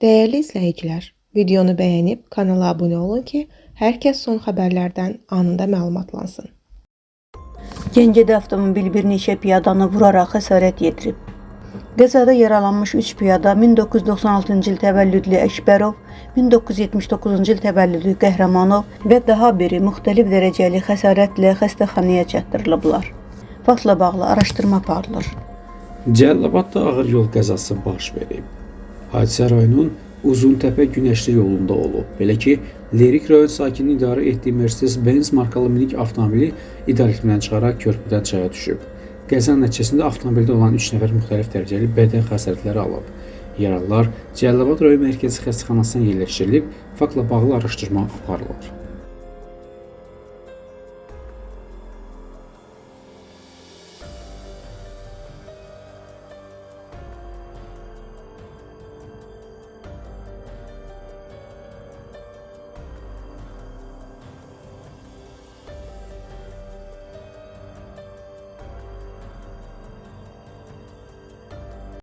Değerli izləyicilər, videonu bəyənib kanala abunə olun ki, hər kəs son xəbərlərdən anında məlumatlansın. Gəncədə avtomobil bir neçə piyadanı vuraraq xəsarət yetirib. Qəzada yaralanmış 3 piyada 1996-cı il təvəllüdlü Əkbərov, 1979-cu il təvəllüdlü Qəhrəmanov və daha biri müxtəlif dərəcəli xəsarətlə xəstəxanaya çatdırılıblar. Faktla bağlı araşdırma aparılır. Cəlilabadda ağır yol qəzası baş verib. Hadisə rayonun Uzuntəpə Günəşli yolunda olub. Belə ki, Lerik rayon sakininin idarə etdiyi Mercedes-Benz markalı minik avtomobili idarəetmədən çıxaraq körpüdən çaya düşüb. Qəza nəticəsində avtomobildə olan 3 nəfər müxtəlif dərəcəli bədən xəsarətləri alıb. Yaralılar Cəlilabad rayon mərkəzi xəstəxanasına yerləşdirilib, faktla bağlı araşdırma aparılır.